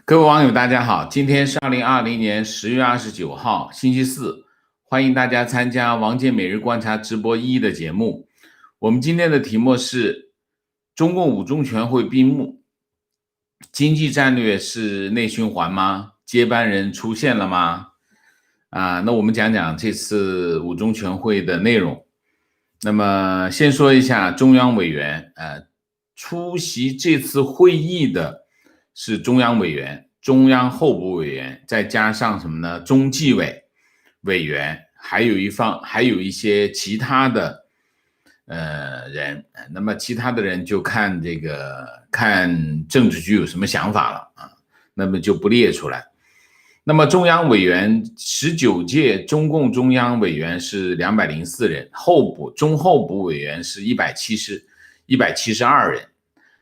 各位网友，大家好，今天是2020年10月29号，星期四，欢迎大家参加王健每日观察直播1的节目。我们今天的题目是中共五中全会闭幕，经济战略是内循环吗？接班人出现了吗？那我们讲讲这次五中全会的内容。那么先说一下中央委员，出席这次会议的是中央委员、中央候补委员，再加上什么呢？中纪委委员，还有一些其他的人。那么其他的人就看政治局有什么想法了啊，那么就不列出来。那么中央委员19届中共中央委员是204人，中候补委员是172人。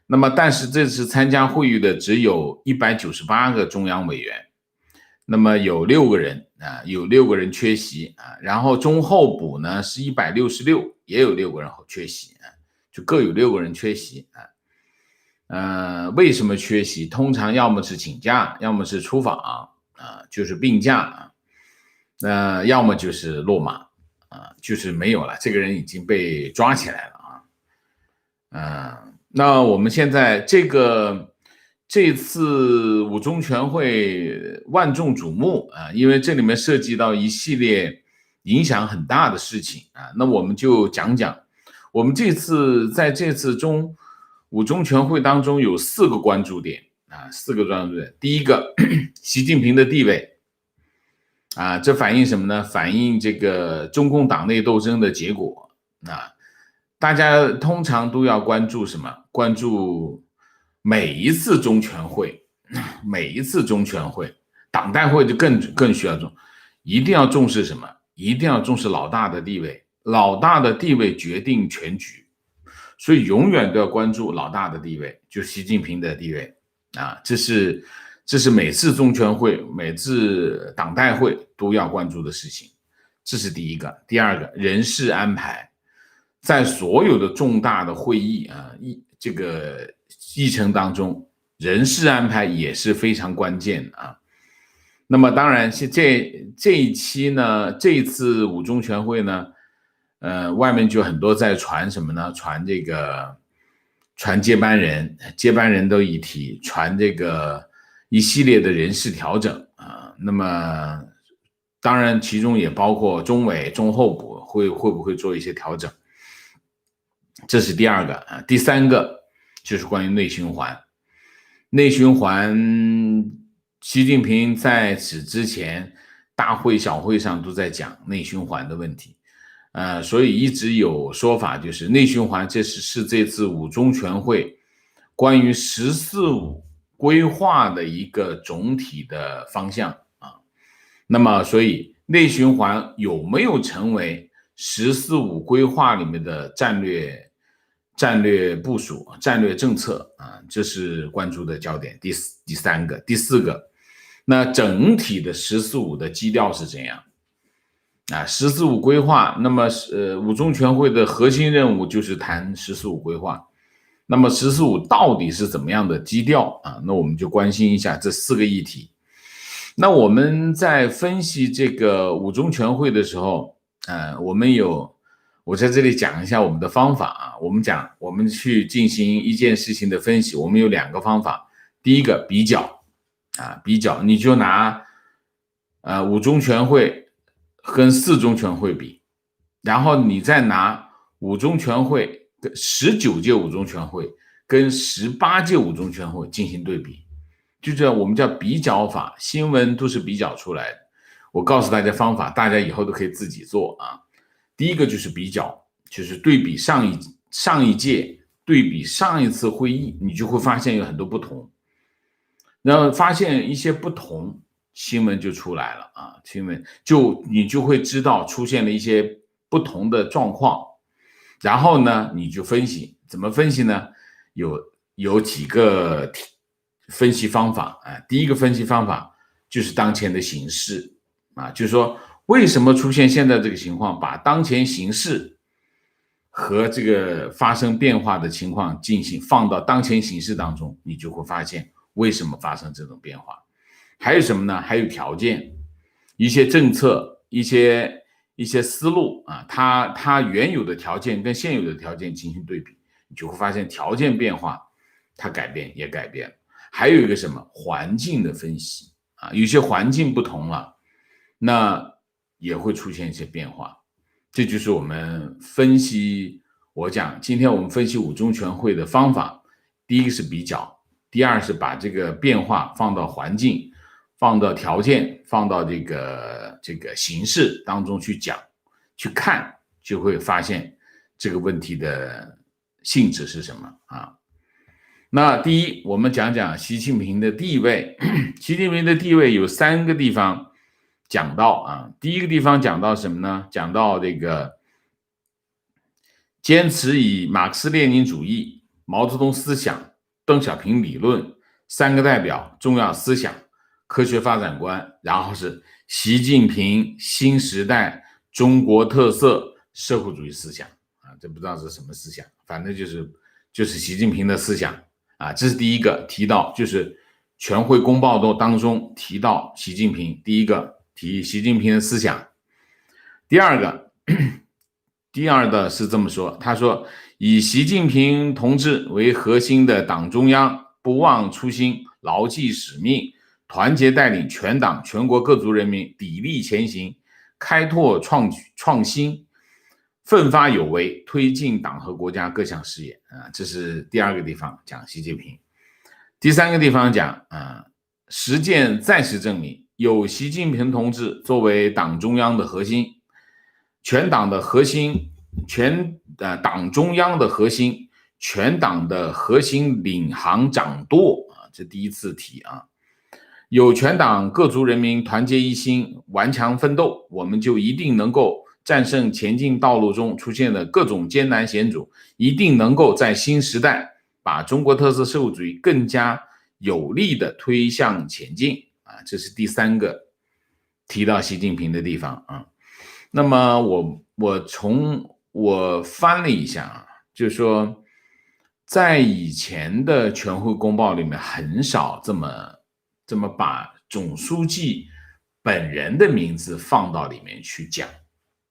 那么但是这次参加会议的只有198个中央委员，那么有6个人缺席啊，然后中候补呢是166，也有6个人缺席啊，就各有6个人缺席啊。为什么缺席？通常要么是请假，要么是出访就是病假要么就是落马就是没有了，这个人已经被抓起来了那我们现在这次五中全会万众瞩目因为这里面涉及到一系列影响很大的事情那我们就讲讲我们在这次五中全会当中有4个关注点第一个，习近平的地位这反映什么呢？反映这个中共党内斗争的结果大家通常都要关注什么？关注每一次中全会，党代会就更需要一定要重视什么？一定要重视老大的地位，老大的地位决定全局，所以永远都要关注老大的地位，就习近平的地位这是每次中全会、每次党代会都要关注的事情，这是第一个。第二个，人事安排。在所有的重大的会议这个议程当中，人事安排也是非常关键的那么当然是这一期呢，这一次五中全会呢，外面就很多在传什么呢？传接班人都一体，传这个一系列的人事调整那么当然其中也包括中委、中候补会不会做一些调整。这是第二个第三个就是关于内循环。习近平在此之前大会小会上都在讲内循环的问题所以一直有说法就是内循环这次五中全会关于十四五规划的一个总体的方向那么所以内循环有没有成为十四五规划里面的战略部署、战略政策这是关注的焦点。第三个。第四个，那整体的十四五的基调是怎样十四五规划，那么五中全会的核心任务就是谈十四五规划，那么十四五到底是怎么样的基调那我们就关心一下这4个议题。那我们在分析这个五中全会的时候我在这里讲一下我们的方法我们去进行一件事情的分析，我们有2个方法。第一个比较你就拿五中全会跟4中全会比，然后你再拿五中全会19届五中全会跟18届五中全会进行对比，就这我们叫比较法，新闻都是比较出来的。我告诉大家方法，大家以后都可以自己做第一个就是比较，就是对比上一届，对比上一次会议，你就会发现有很多不同，然后发现一些不同，新闻就出来了你就会知道出现了一些不同的状况，然后呢你就分析，怎么分析呢？有几个分析方法第一个分析方法就是当前的形势就是说为什么出现现在这个情况，把当前形势和这个发生变化的情况放到当前形势当中，你就会发现为什么发生这种变化？还有什么呢？还有条件，一些政策，一些思路啊，它原有的条件跟现有的条件进行对比，你就会发现条件变化，它改变也改变了。还有一个什么环境的分析啊，有些环境不同了，那也会出现一些变化。这就是我们分析，我讲今天我们分析五中全会的方法，第一个是比较，第二是把这个变化放到环境，放到条件，放到这个形式当中去讲，去看，就会发现这个问题的性质是什么啊？那第一，我们讲讲习近平的地位。习近平的地位有3个地方讲到啊。第一个地方讲到什么呢？讲到这个坚持以马克思列宁主义、毛泽东思想、邓小平理论、3个代表重要思想、科学发展观，然后是习近平新时代中国特色社会主义思想啊，这不知道是什么思想，反正就是习近平的思想啊。这是第一个提到，就是全会公报当中提到习近平，第一个提习近平的思想。第二的是这么说，他说以习近平同志为核心的党中央不忘初心，牢记使命，团结带领全党全国各族人民砥砺前行，开拓创新，奋发有为，推进党和国家各项事业啊。这是第2个地方讲习近平。第3个地方讲实践再次证明，有习近平同志作为党中央的核心，全党的核心，党中央的核心，全党的核心领航掌舵啊，这第一次提啊。有全党各族人民团结一心，顽强奋斗，我们就一定能够战胜前进道路中出现的各种艰难险阻，一定能够在新时代把中国特色社会主义更加有力的推向前进啊。这是第3个提到习近平的地方啊。那么我翻了一下啊，就是说在以前的全会公报里面很少这么把总书记本人的名字放到里面去讲，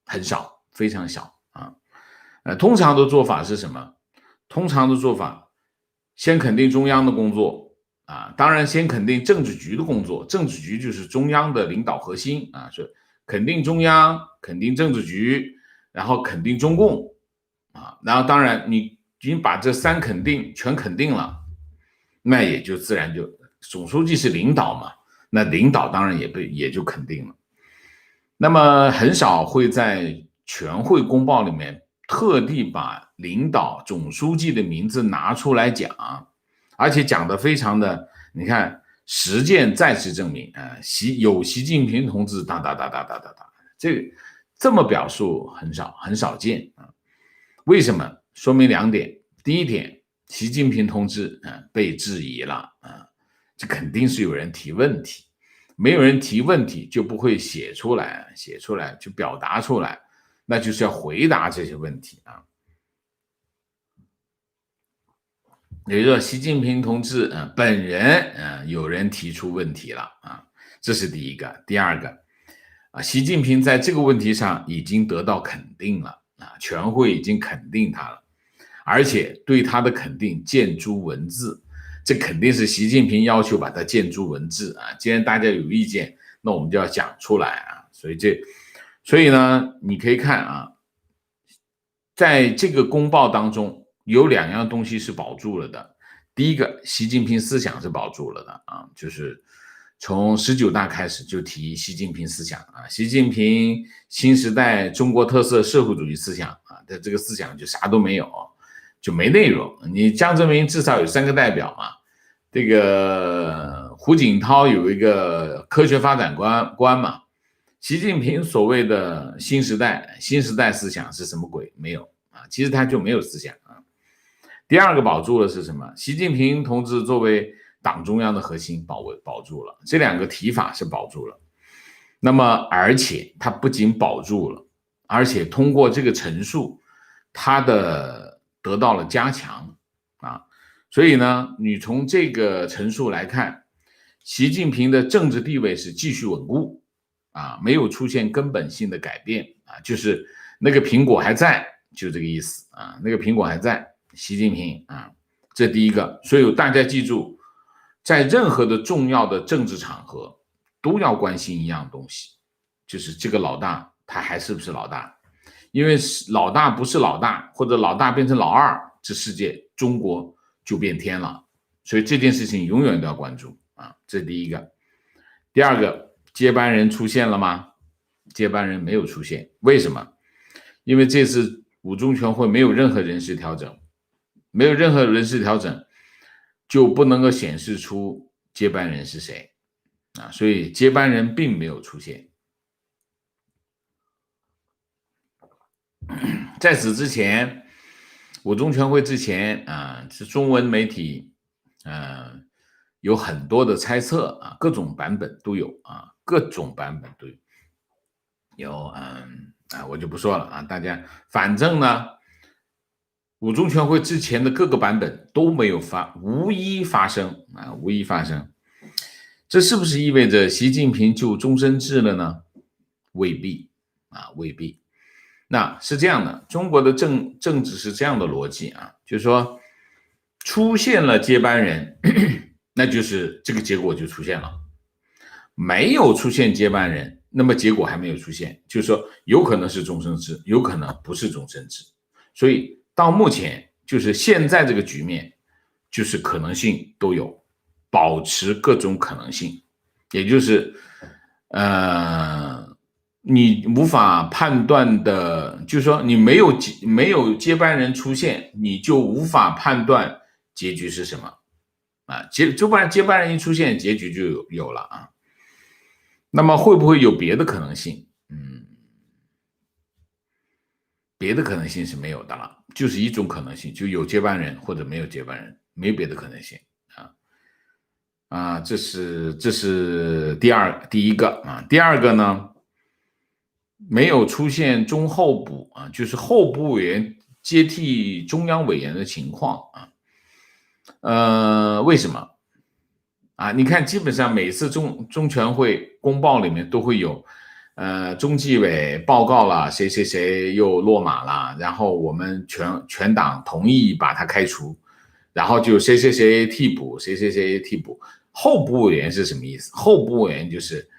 很少，非常少啊。通常的做法是什么？通常的做法先肯定中央的工作啊，当然先肯定政治局的工作，政治局就是中央的领导核心啊，是肯定中央，肯定政治局，然后肯定中共啊，然后当然你已经把这3肯定全肯定了，那也就自然就总书记是领导嘛，那领导当然也就肯定了。那么很少会在全会公报里面特地把领导总书记的名字拿出来讲，而且讲得非常的，你看实践再次证明有习近平同志哒哒哒哒哒哒哒，这么表述很少见啊。为什么？说明2点。第一点，习近平同志被质疑了啊，这肯定是有人提问题，没有人提问题就不会写出来就表达出来，那就是要回答这些问题啊。也就是说习近平同志本人有人提出问题了啊，这是第一个。第2个习近平在这个问题上已经得到肯定了啊，全会已经肯定他了，而且对他的肯定见诸文字，这肯定是习近平要求把它见诸文字啊。既然大家有意见，那我们就要讲出来啊。所以呢，你可以看啊，在这个公报当中有2样东西是保住了的。第一个，习近平思想是保住了的啊，就是从19大开始就提习近平思想啊，习近平新时代中国特色社会主义思想啊，这个思想就啥都没有，就没内容。你江泽民至少有3个代表嘛，这个胡锦涛有一个科学发展观嘛，习近平所谓的新时代思想是什么鬼？没有啊，其实他就没有思想啊。第2个保住了是什么？习近平同志作为党中央的核心保住了，这2个提法是保住了。那么而且他不仅保住了，而且通过这个陈述他得到了加强啊。所以呢，你从这个陈述来看，习近平的政治地位是继续稳固啊，没有出现根本性的改变啊，就是那个苹果还在，就这个意思啊，那个苹果还在，习近平啊，这第一个。所以大家记住，在任何的重要的政治场合，都要关心一样东西，就是这个老大他还是不是老大，因为老大不是老大，或者老大变成老二，这世界中国就变天了。所以这件事情永远都要关注啊，这是第一个。第二个，接班人出现了吗？接班人没有出现，为什么？因为这次五中全会没有任何人事调整，没有任何人事调整，就不能够显示出接班人是谁啊，所以接班人并没有出现。在此之前，五中全会之前啊，是中文媒体有很多的猜测啊，各种版本都有啊，各种版本都有。我就不说了啊，大家反正呢，五中全会之前的各个版本都没有无一发生啊，无一发生。这是不是意味着习近平就终身制了呢？未必啊，未必。那是这样的，中国的政治是这样的逻辑啊，就是说出现了接班人，那就是这个结果就出现了；没有出现接班人，那么结果还没有出现，就是说有可能是终身制，有可能不是终身制。所以到目前就是现在这个局面，就是可能性都有，保持各种可能性，也就是你无法判断的，就是说你没有接班人出现，你就无法判断结局是什么啊？接班人一出现，结局就有了啊。那么会不会有别的可能性？别的可能性是没有的了，就是一种可能性，就有接班人或者没有接班人，没别的可能性啊。这是第一个啊。第二个呢？没有出现中候补啊，就是候补委员接替中央委员的情况啊。为什么啊？你看，基本上每次中全会公报里面都会有，中纪委报告了谁谁谁又落马了，然后我们全党同意把他开除，然后就谁谁谁替补，谁谁谁替补。候补委员是什么意思？候补委员就是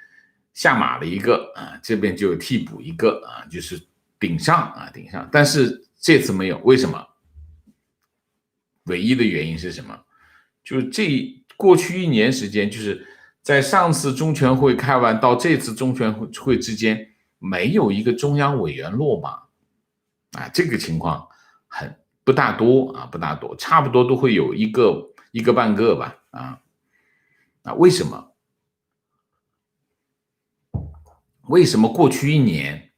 下马了一个啊，这边就替补一个啊，就是顶上。但是这次没有，为什么？唯一的原因是什么？就是过去1年时间，就是在上次中全会开完到这次中全会之间，没有一个中央委员落马啊，这个情况不大多啊，不大多，差不多都会有一个半个吧啊。为什么？为什么过去1年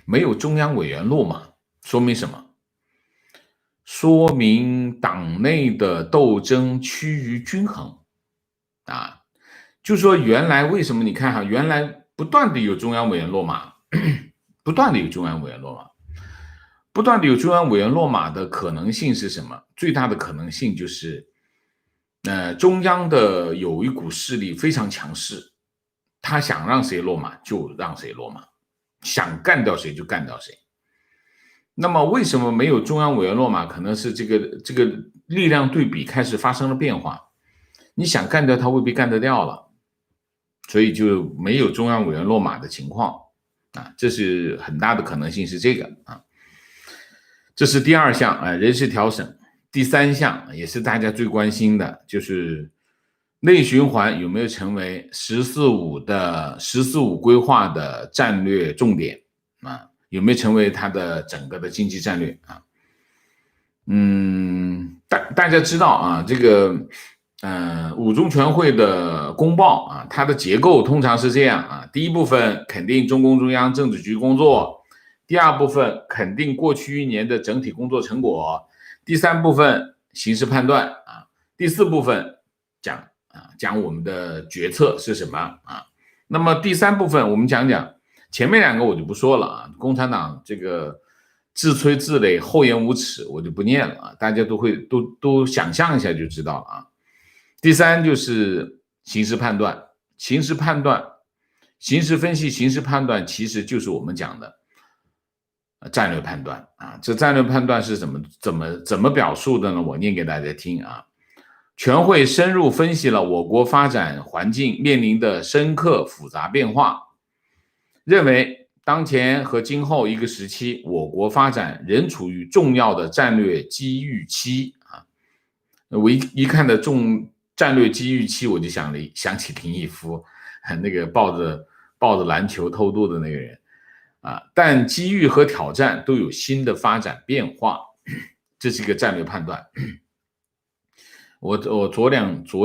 没有中央委员落马？说明什么？说明党内的斗争趋于均衡啊。就说原来为什么你看哈，原来不断的有中央委员落马，不断的有中央委员落马，不断的有中央委员落马的可能性是什么？最大的可能性就是，中央的有一股势力非常强势，他想让谁落马就让谁落马，想干掉谁就干掉谁。那么为什么没有中央委员落马？可能是这个力量对比开始发生了变化，你想干掉他未必干得掉了，所以就没有中央委员落马的情况啊，这是很大的可能性是这个啊。这是第二项啊，人事调整。第三项也是大家最关心的，就是内循环有没有成为十四五规划的战略重点啊？有没有成为它的整个的经济战略啊？大家知道啊，这个五中全会的公报啊，它的结构通常是这样啊：第一部分肯定中共中央政治局工作，第二部分肯定过去1年的整体工作成果，第三部分形势判断啊，第四部分讲我们的决策是什么啊？那么第三部分我们讲前面2个我就不说了啊，共产党这个自吹自擂、厚颜无耻，我就不念了啊，大家都想象一下就知道了啊。第三就是形势判断，形势分析、形势判断其实就是我们讲的战略判断啊。这战略判断是怎么表述的呢？我念给大家听啊。全会深入分析了我国发展环境面临的深刻复杂变化，认为当前和今后一个时期，我国发展仍处于重要的战略机遇期啊。我一看到战略机遇期，我就想起林毅夫，那个抱着篮球偷渡的那个人啊。但机遇和挑战都有新的发展变化，这是一个战略判断。我昨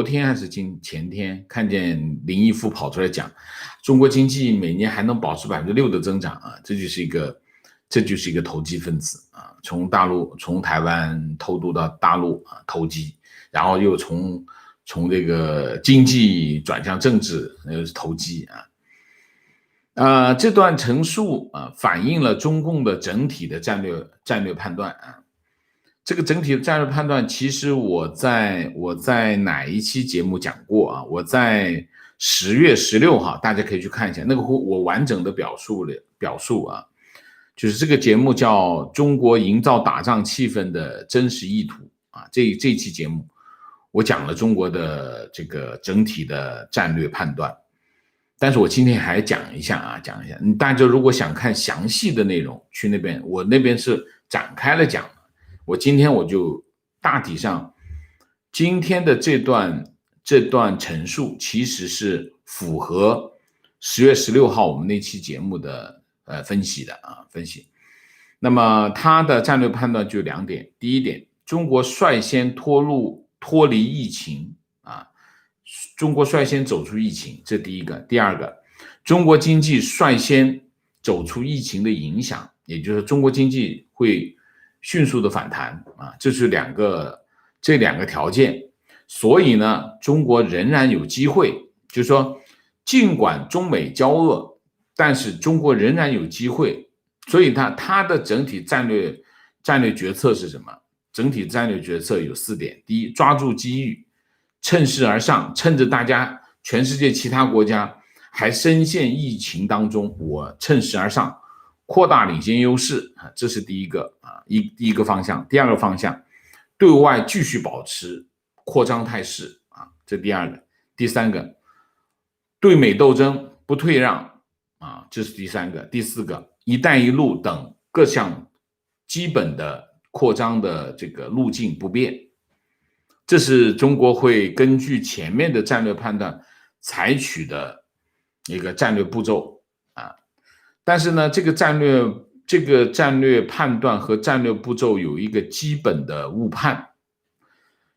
天还是前天看见林毅夫跑出来讲，中国经济每年还能保持6%的增长啊，这就是一个投机分子啊，从台湾偷渡到大陆啊投机，然后又从这个经济转向政治，又是投机啊。这段陈述啊反映了中共的整体的战略判断啊。这个整体的战略判断，其实我在哪一期节目讲过啊？我在10月16号，大家可以去看一下那个我完整的表述啊，就是这个节目叫《中国营造打仗气氛的真实意图》啊。这一期节目我讲了中国的这个整体的战略判断，但是我今天还讲一下。大家如果想看详细的内容，去那边，我那边是展开了讲。今天我就大体上，今天的这段陈述其实是符合10月16号我们那期节目的分析的啊分析。那么他的战略判断就2点，第一点，中国率先脱离疫情啊，中国率先走出疫情，这第一个。第二个，中国经济率先走出疫情的影响，也就是中国经济会迅速的反弹啊，这是这两个条件。所以呢，中国仍然有机会，就是说尽管中美交恶，但是中国仍然有机会。所以它的整体战略决策是什么？整体战略决策有4点。第一，抓住机遇，趁势而上，趁着大家全世界其他国家还深陷疫情当中，我趁势而上，扩大领先优势啊，这是第一个第一个方向。第二个方向，对外继续保持扩张态势啊，这第二个。第三个，对美斗争不退让啊，这是第三个。第四个，一带一路等各项基本的扩张的这个路径不变，这是中国会根据前面的战略判断采取的一个战略步骤啊。但是呢，这个战略判断和战略步骤有一个基本的误判，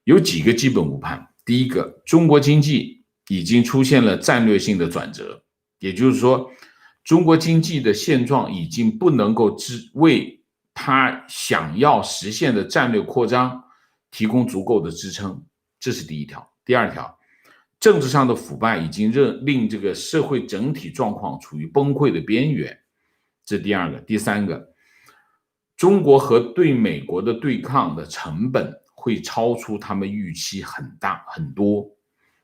有几个基本误判。第一个，中国经济已经出现了战略性的转折，也就是说，中国经济的现状已经不能够为他想要实现的战略扩张提供足够的支撑，这是第一条。第二条，政治上的腐败已经令这个社会整体状况处于崩溃的边缘，这是第二个。第三个，中国和对美国的对抗的成本会超出他们预期很多，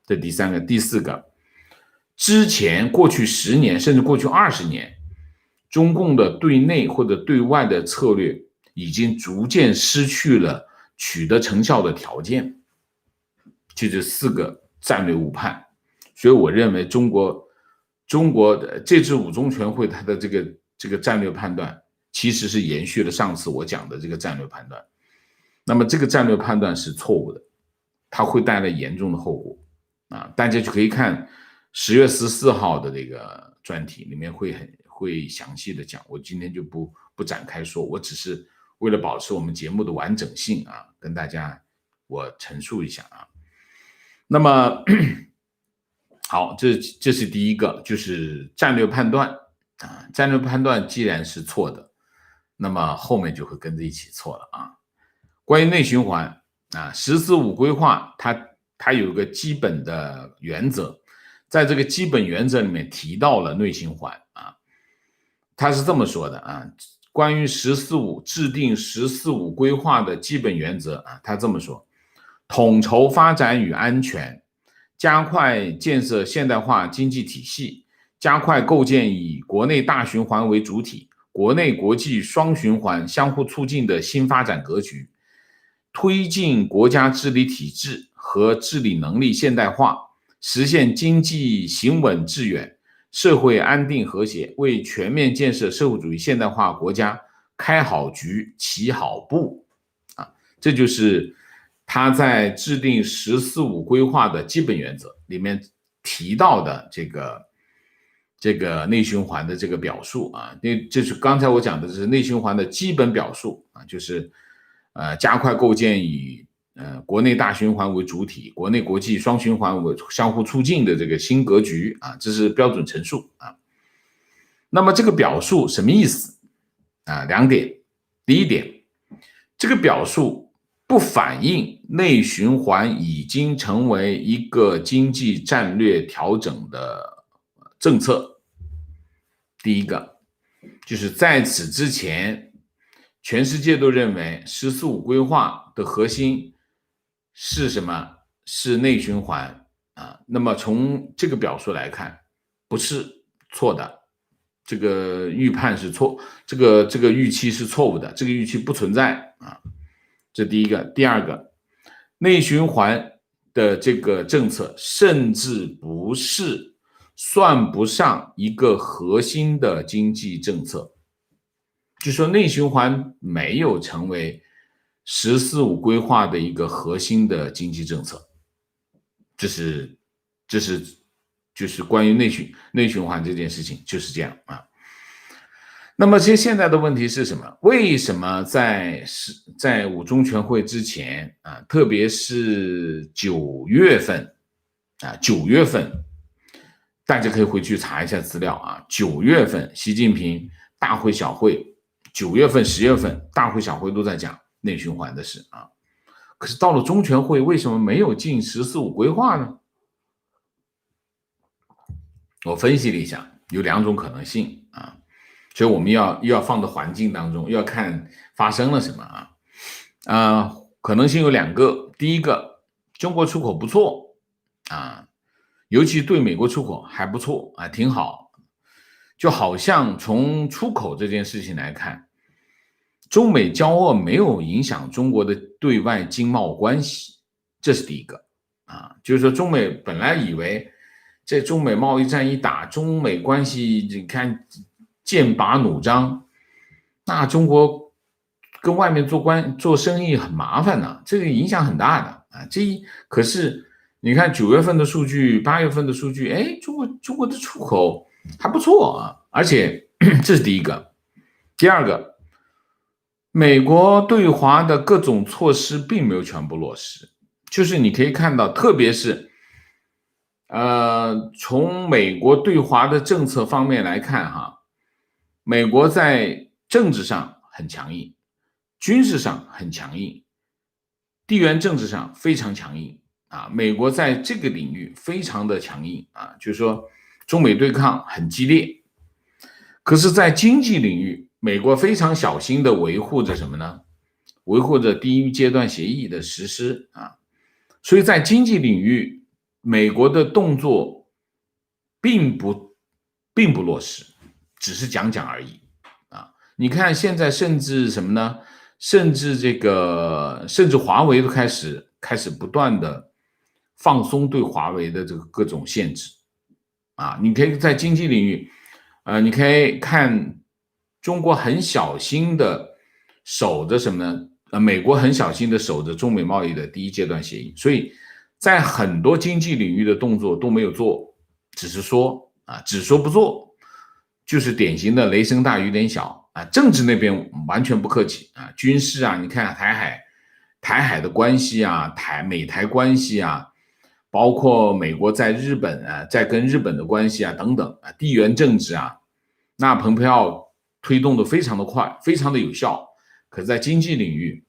这第三个。第四个，之前过去10年甚至过去20年，中共的对内或者对外的策略已经逐渐失去了取得成效的条件，就这4个战略误判。所以我认为中国的这次5中全会它的这个战略判断其实是延续了上次我讲的这个战略判断。那么这个战略判断是错误的，它会带来严重的后果啊！大家就可以看10月14号的这个专题，里面会详细的讲，我今天就不展开说，我只是为了保持我们节目的完整性啊，跟大家我陈述一下啊。那么好，这是第一个，就是战略判断啊。战略判断既然是错的，那么后面就会跟着一起错了啊。关于内循环啊，“十四五”规划它有一个基本的原则，在这个基本原则里面提到了内循环啊。他是这么说的啊，关于“十四五”制定“十四五”规划的基本原则啊，他这么说：统筹发展与安全，加快建设现代化经济体系，加快构建以国内大循环为主体、国内国际双循环相互促进的新发展格局，推进国家治理体制和治理能力现代化，实现经济行稳致远，社会安定和谐，为全面建设社会主义现代化国家开好局、起好步啊，这就是他在制定“十四五”规划的基本原则里面提到的这个内循环的这个表述啊，这是刚才我讲的是内循环的基本表述啊，就是加快构建以国内大循环为主体、国内国际双循环为相互促进的这个新格局啊，这是标准陈述啊。那么这个表述什么意思啊？两点，第一点，这个表述不反映内循环已经成为一个经济战略调整的政策。第一个，就是在此之前，全世界都认为“十四五”规划的核心是什么？是内循环啊。那么从这个表述来看，不是错的，这个预判是错，这个预期是错误的，这个预期不存在啊。这第一个。第二个，内循环的这个政策甚至算不上一个核心的经济政策，就说内循环没有成为“十四五”规划的一个核心的经济政策，这是就是关于内循环这件事情就是这样啊。那么现在的问题是什么？为什么在五中全会之前啊，特别是9月份啊，9月份大家可以回去查一下资料啊，9月份习近平大会小会，9月份、10月份大会小会都在讲内循环的事啊。可是到了中全会，为什么没有进“十四五”规划呢？我分析了一下，有2种可能性啊，所以我们又要放到环境当中，又要看发生了什么啊。可能性有2个，第一个，中国出口不错啊，尤其对美国出口还不错啊，挺好，就好像从出口这件事情来看，中美交恶没有影响中国的对外经贸关系，这是第一个啊，就是说中美本来以为这中美贸易战一打，中美关系你看剑拔弩张，那中国跟外面做生意很麻烦的，这个影响很大的啊。可是你看9月份的数据、8月份的数据，哎，中国的出口还不错啊，而且这是第一个。第二个，美国对华的各种措施并没有全部落实，就是你可以看到，特别是从美国对华的政策方面来看哈，美国在政治上很强硬，军事上很强硬，地缘政治上非常强硬啊。美国在这个领域非常的强硬啊，就是说中美对抗很激烈。可是在经济领域，美国非常小心的维护着什么呢？维护着第一阶段协议的实施啊。所以在经济领域，美国的动作并不落实，只是讲讲而已啊。你看现在甚至什么呢？甚至华为都开始不断的放松对华为的这个各种限制啊。你可以在经济领域，你可以看中国很小心的守着什么呢？美国很小心的守着中美贸易的第一阶段协议，所以在很多经济领域的动作都没有做，只是说啊，只说不做，就是典型的雷声大雨点小啊。政治那边完全不客气啊，军事啊，你看台海的关系啊，美台关系啊，包括美国在日本啊，在跟日本的关系啊等等啊，地缘政治啊，那蓬佩奥推动的非常的快，非常的有效。可是在经济领域，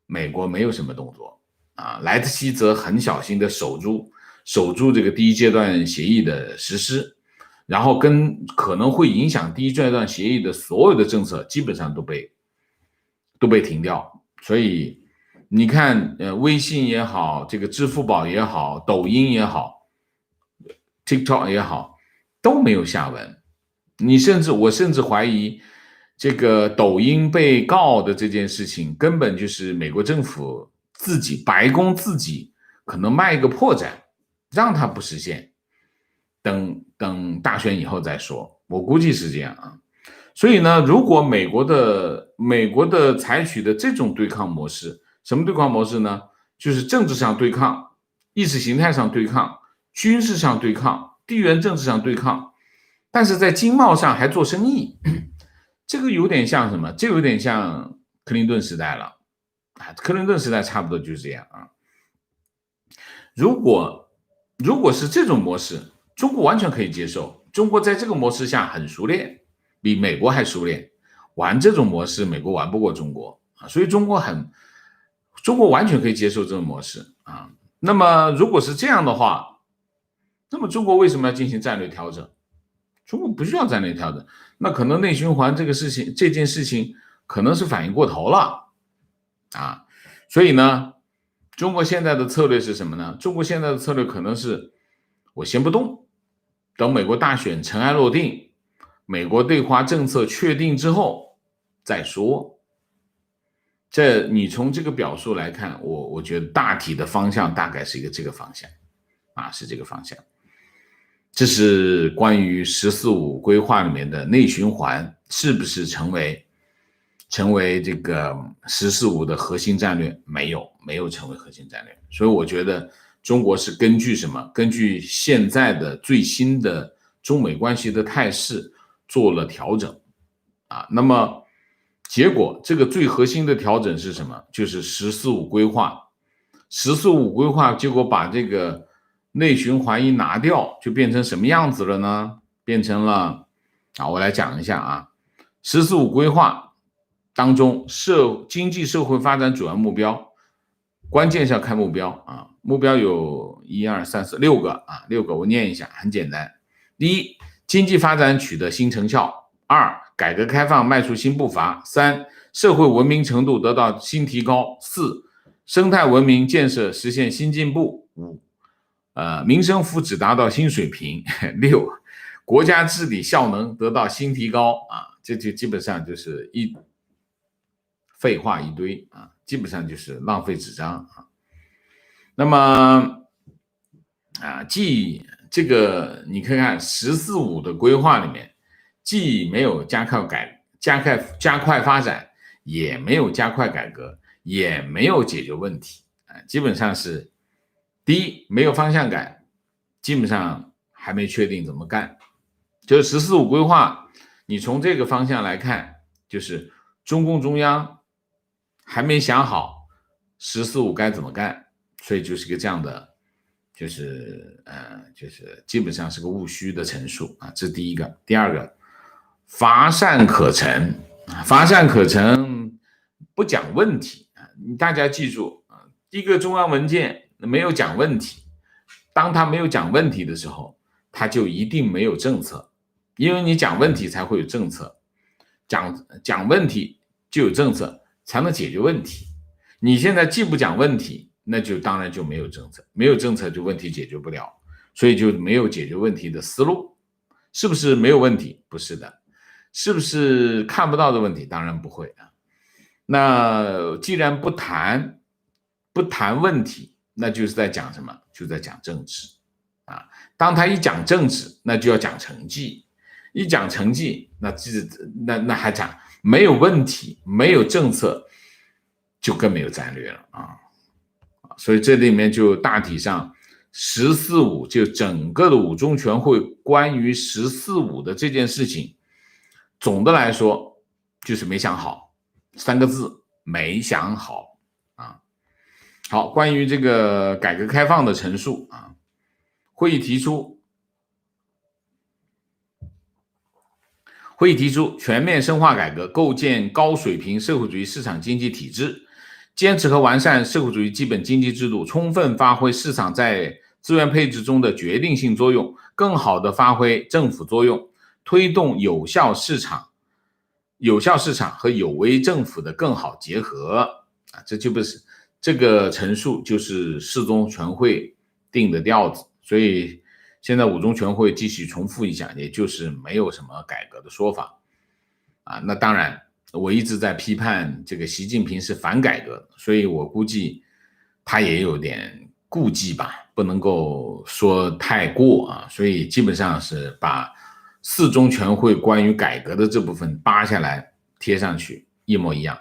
美国没有什么动作啊，莱特希则很小心的守住这个第一阶段协议的实施。然后可能会影响第一阶段协议的所有的政策基本上都被停掉。所以你看，微信也好，这个支付宝也好，抖音也好 ，TikTok 也好，都没有下文。我甚至怀疑，这个抖音被告的这件事情，根本就是美国政府自己，白宫自己可能卖一个破绽，让它不实现，等大选以后再说。我估计是这样啊。所以呢，如果美国的采取的这种对抗模式，什么对抗模式呢？就是政治上对抗，意识形态上对抗，军事上对抗，地缘政治上对抗，但是在经贸上还做生意。这个有点像什么？这有点像克林顿时代了啊，克林顿时代差不多就是这样啊。如果是这种模式，中国完全可以接受。中国在这个模式下很熟练，比美国还熟练。玩这种模式，美国玩不过中国啊，所以中国完全可以接受这种模式啊。那么如果是这样的话，那么中国为什么要进行战略调整？中国不需要战略调整，那可能内循环这件事情可能是反应过头了啊。所以呢，中国现在的策略是什么呢？中国现在的策略可能是我先不动，等美国大选尘埃落定，美国对华政策确定之后再说。你从这个表述来看，我觉得大体的方向大概是这个方向啊，是这个方向。这是关于“十四五”规划里面的内循环是不是成为这个“十四五”的核心战略？没有成为核心战略。所以我觉得中国是根据什么？根据现在的最新的中美关系的态势做了调整啊。那么结果这个最核心的调整是什么？就是“十四五”规划。“十四五”规划结果把这个内循环一拿掉，就变成什么样子了呢？变成了我来讲一下啊，“十四五”规划当中经济社会发展主要目标，关键是要看目标啊。目标有1、2、3、4、6个啊，6个我念一下，很简单。第一，经济发展取得新成效；2，改革开放迈出新步伐；3，社会文明程度得到新提高；4，生态文明建设实现新进步；5，民生福祉达到新水平；6，国家治理效能得到新提高啊。这就基本上就是废话一堆啊，基本上就是浪费纸张啊。那么这个你看看“十四五”的规划里面，既没有加快发展，也没有加快改革，也没有解决问题基本上是第一，没有方向感，基本上还没确定怎么干。就是“十四五”规划，你从这个方向来看，就是中共中央还没想好“十四五”该怎么干，所以就是个这样的，就是基本上是个务虚的陈述啊，这是第一个。第二个，乏善可陈，乏善可陈不讲问题啊，大家记住啊，一个中央文件没有讲问题，当他没有讲问题的时候，他就一定没有政策，因为你讲问题才会有政策，讲问题就有政策，才能解决问题。你现在既不讲问题，那就当然就没有政策，没有政策就问题解决不了，所以就没有解决问题的思路。是不是没有问题？不是的。是不是看不到的问题？当然不会啊。那既然不谈问题，那就是在讲什么？就在讲政治啊。当他一讲政治，那就要讲成绩，一讲成绩，那还讲没有问题，没有政策，就更没有战略了啊。所以这里面就大体上十四五，就整个的五中全会关于十四五的这件事情，总的来说就是没想好，3个字，没想好啊。好，关于这个改革开放的陈述啊，会议提出全面深化改革，构建高水平社会主义市场经济体制，坚持和完善社会主义基本经济制度，充分发挥市场在资源配置中的决定性作用，更好的发挥政府作用，推动有效市场和有为政府的更好结合这就是这个陈述就是四中全会定的调子，所以现在五中全会继续重复一下，也就是没有什么改革的说法那当然我一直在批判这个习近平是反改革的，所以我估计他也有点顾忌吧，不能够说太过所以基本上是把四中全会关于改革的这部分扒下来贴上去，一模一样，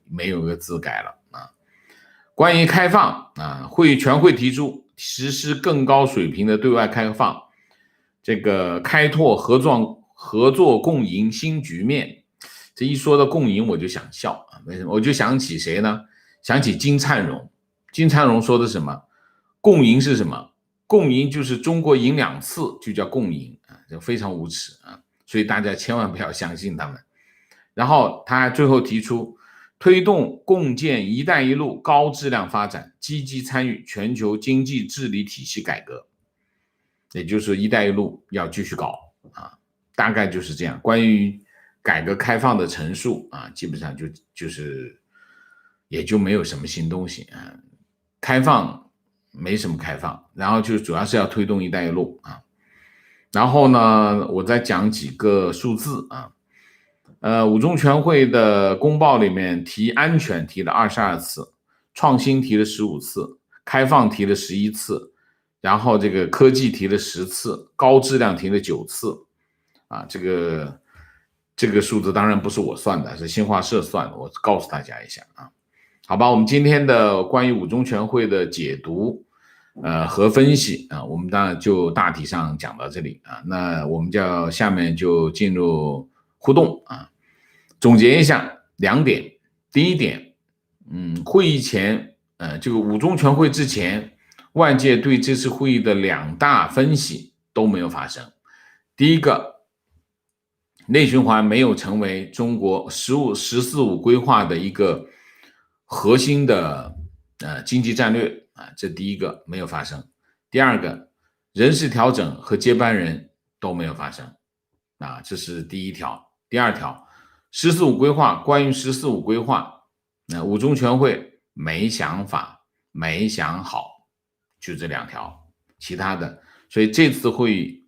没有个字改了关于开放全会提出实施更高水平的对外开放，这个开拓合作共赢新局面。这一说到共赢我就想笑为什么？我就想起谁呢？想起金灿荣。金灿荣说的什么？共赢是什么？共赢就是中国赢2次就叫共赢这非常无耻所以大家千万不要相信他们。然后他最后提出推动共建一带一路高质量发展，积极参与全球经济治理体系改革，也就是一带一路要继续搞大概就是这样。关于改革开放的陈述基本上就是也就没有什么新东西开放没什么开放，然后就主要是要推动一带一路然后呢我再讲几个数字五中全会的公报里面提安全提了22次，创新提了15次，开放提了11次，然后这个科技提了10次，高质量提了9次这个数字当然不是我算的，是新华社算的，我告诉大家一下好吧，我们今天的关于五中全会的解读和分析我们当然就大体上讲到这里那我们下面就进入互动总结一下2点。第一点会议前这个五中全会之前，外界对这次会议的2大分析都没有发生。第一个，内循环没有成为中国十四五规划的一个核心的经济战略这第一个没有发生。第二个，人事调整和接班人都没有发生这是第一条。第二条，十四五规划，关于十四五规划五中全会没想法没想好，就这2条，其他的所以这次会议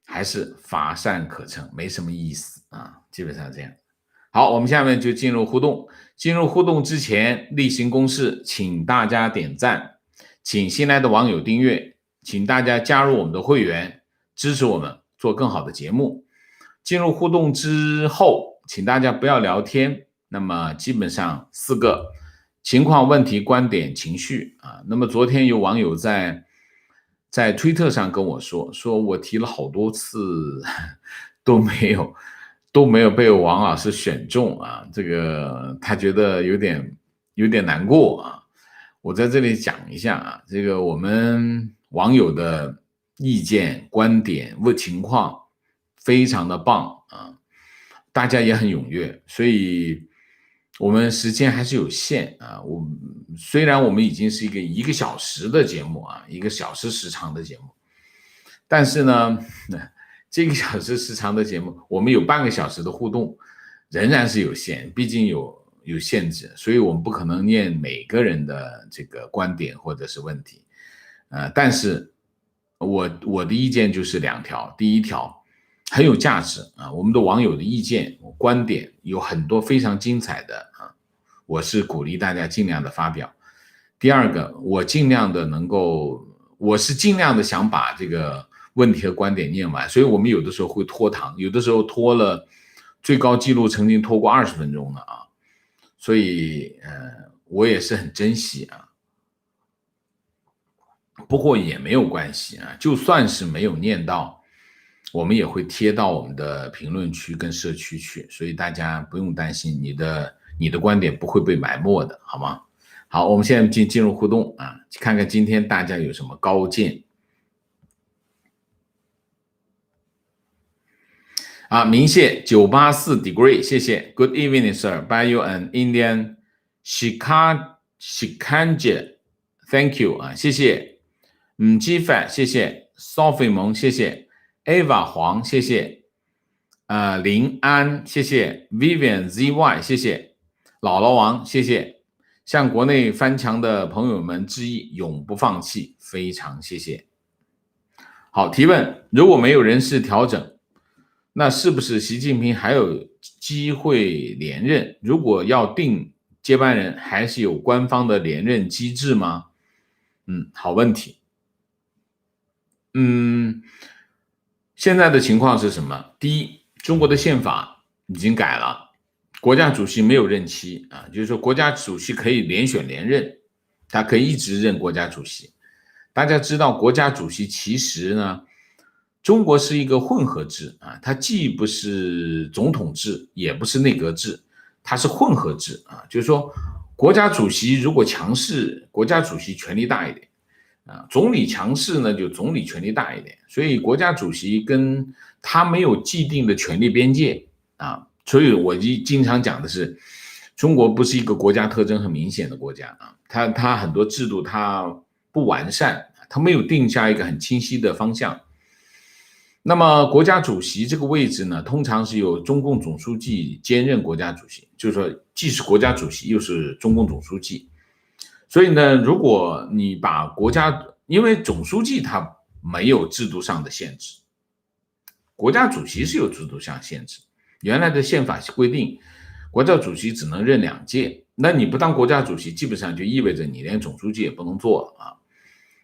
还是乏善可陈，没什么意思基本上这样。好，我们下面就进入互动。进入互动之前，例行公事，请大家点赞，请新来的网友订阅，请大家加入我们的会员，支持我们做更好的节目。进入互动之后，请大家不要聊天，那么基本上4个情况、问题、观点、情绪那么昨天有网友在推特上跟我说我提了好多次都没有被王老师选中这个他觉得有点难过我在这里讲一下这个我们网友的意见、观点、情况非常的棒大家也很踊跃，所以我们时间还是有限虽然我们已经是一个小时的节目1个小时时长的节目，但是呢这个小时时长的节目我们有半个小时的互动仍然是有限，毕竟有限制，所以我们不可能念每个人的这个观点或者是问题但是我的意见就是2条。第一条很有价值我们的网友的意见观点有很多非常精彩的我是鼓励大家尽量的发表。第二个，我是尽量的想把这个问题和观点念完，所以我们有的时候会拖堂，有的时候拖了最高记录曾经拖过20分钟的所以我也是很珍惜不过也没有关系就算是没有念到，我们也会贴到我们的评论区跟社区去，所以大家不用担心你的观点不会被埋没的，好吗？好，我们现在进入互动看看今天大家有什么高见明谢984 degree， 谢谢。 Good evening sir, buy you an Indian shikanja, thank you 谢谢。Gfat 谢谢。Sophie 萌，谢谢 Ava 黄，谢谢林安，谢谢 Vivian ZY， 谢谢姥姥王，谢谢向国内翻墙的朋友们致意，永不放弃，非常谢谢。好，提问：如果没有人事调整，那是不是习近平还有机会连任？如果要定接班人，还是有官方的连任机制吗？好问题。现在的情况是什么？第一，中国的宪法已经改了，国家主席没有任期啊，就是说国家主席可以连选连任，他可以一直任国家主席。大家知道，国家主席其实呢，中国是一个混合制啊，它既不是总统制，也不是内阁制，它是混合制啊，就是说国家主席如果强势，国家主席权力大一点。总理强势呢，就总理权力大一点，所以国家主席跟他没有既定的权力边界啊，所以我经常讲的是，中国不是一个国家特征很明显的国家啊，它很多制度它不完善，它没有定下一个很清晰的方向。那么国家主席这个位置呢，通常是由中共总书记兼任国家主席，就是说既是国家主席又是中共总书记。所以呢，如果你把国家，因为总书记他没有制度上的限制，国家主席是有制度上限制。原来的宪法规定，国家主席只能任2届，那你不当国家主席，基本上就意味着你连总书记也不能做啊。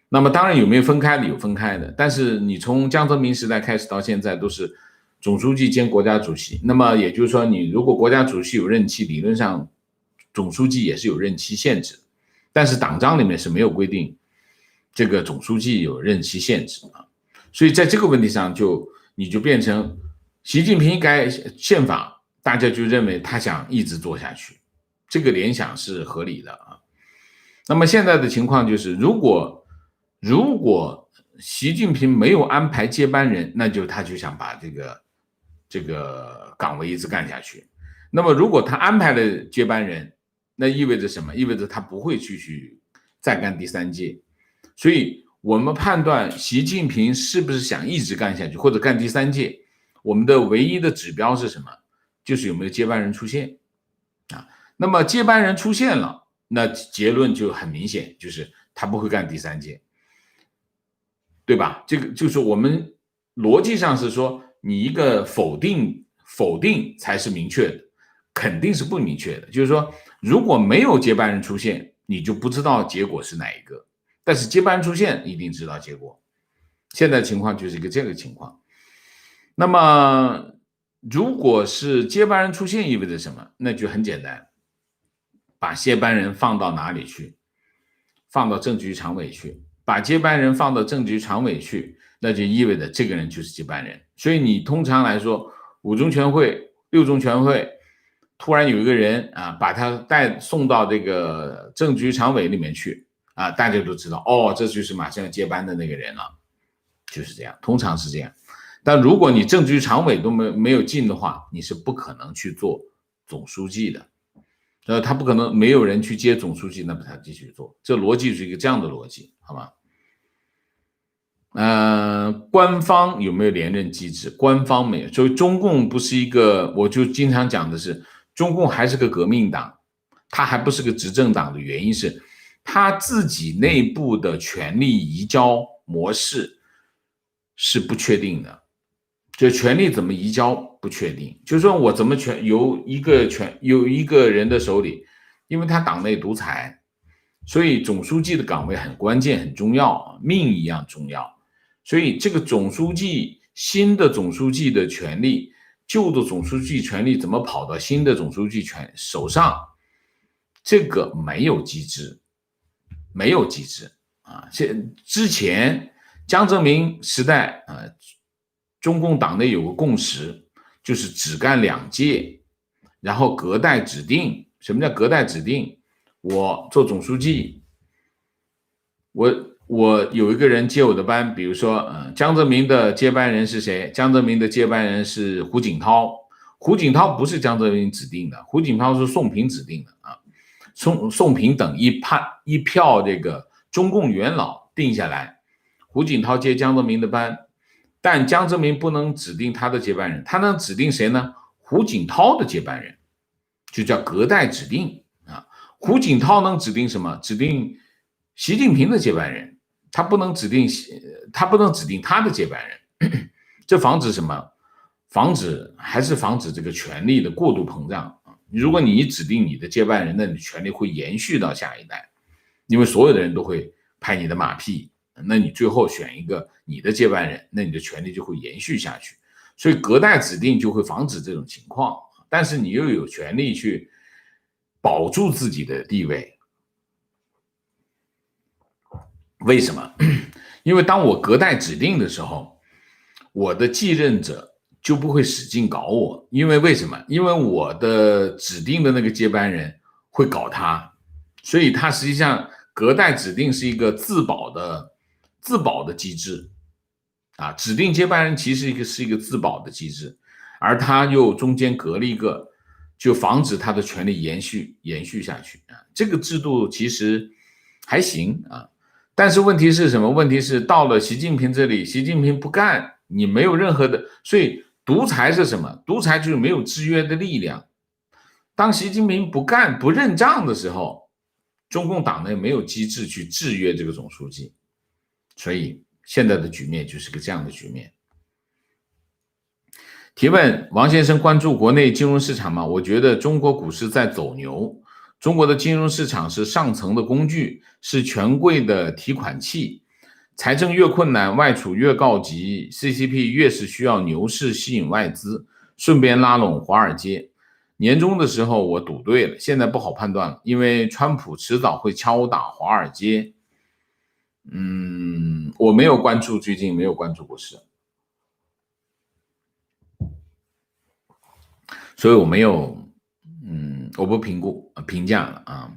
那么当然有没有分开的？有分开的，但是你从江泽民时代开始到现在都是总书记兼国家主席。那么也就是说，你如果国家主席有任期，理论上总书记也是有任期限制。但是党章里面是没有规定这个总书记有任期限制啊，所以在这个问题上你就变成习近平改宪法，大家就认为他想一直做下去，这个联想是合理的啊。那么现在的情况就是，如果习近平没有安排接班人，那他就想把这个岗位一直干下去。那么如果他安排了接班人，那意味着什么？意味着他不会继续再干第3届。所以我们判断习近平是不是想一直干下去，或者干第3届，我们的唯一的指标是什么？就是有没有接班人出现啊？那么接班人出现了，那结论就很明显，就是他不会干第3届，对吧？这个就是我们逻辑上是说，你一个否定才是明确的，肯定是不明确的。就是说，如果没有接班人出现，你就不知道结果是哪一个；但是接班人出现，一定知道结果。现在情况就是一个这个情况。那么，如果是接班人出现，意味着什么？那就很简单，把接班人放到哪里去？放到政治局常委去。把接班人放到政治局常委去，那就意味着这个人就是接班人。所以你通常来说，5中全会、6中全会，突然有一个人啊，把他送到这个政治局常委里面去啊，大家都知道，哦，这就是马上要接班的那个人了，就是这样，通常是这样。但如果你政治局常委都没有进的话，你是不可能去做总书记的。他不可能没有人去接总书记，那么他继续做，这逻辑是一个这样的逻辑，好吗？官方有没有连任机制？官方没有，所以中共不是一个，我就经常讲的是，中共还是个革命党，他还不是个执政党的原因是，他自己内部的权力移交模式是不确定的，就权力怎么移交不确定，就是说我怎么由一个人的手里，因为他党内独裁，所以总书记的岗位很关键很重要，命一样重要。所以这个总书记，新的总书记的权力，旧的总书记权力怎么跑到新的总书记手上，这个没有机制啊。之前江泽民时代中共党内有个共识，就是只干2届，然后隔代指定。什么叫隔代指定？我做总书记，我有一个人接我的班，比如说，江泽民的接班人是谁？江泽民的接班人是胡锦涛。胡锦涛不是江泽民指定的，胡锦涛是宋平指定的啊。宋平等一票这个中共元老定下来，胡锦涛接江泽民的班，但江泽民不能指定他的接班人，他能指定谁呢？胡锦涛的接班人，就叫隔代指定啊。胡锦涛能指定什么？指定习近平的接班人，他不能指定他的接班人。这防止什么？防止这个权力的过度膨胀。如果你一指定你的接班人，那你权力会延续到下一代，因为所有的人都会拍你的马屁，那你最后选一个你的接班人，那你的权力就会延续下去。所以隔代指定就会防止这种情况，但是你又有权利去保住自己的地位。为什么？因为当我隔代指定的时候，我的继任者就不会使劲搞我，因为为什么？因为我的指定的那个接班人会搞他，所以他实际上隔代指定是一个自保的机制啊。指定接班人其实是一个自保的机制，而他又中间隔了一个，就防止他的权力延续下去啊。这个制度其实还行啊，但是问题是什么？问题是到了习近平这里，习近平不干。你没有任何的，所以独裁是什么？独裁就是没有制约的力量。当习近平不干不认账的时候，中共党内没有机制去制约这个总书记，所以现在的局面就是个这样的局面。提问：王先生关注国内金融市场吗？我觉得中国股市在走牛，中国的金融市场是上层的工具，是权贵的提款器。财政越困难，外储越告急 ，CCP 越是需要牛市吸引外资，顺便拉拢华尔街。年终的时候我赌对了，现在不好判断了，因为川普迟早会敲打华尔街。我没有关注，最近没有关注股市，所以我没有，我不评价了啊。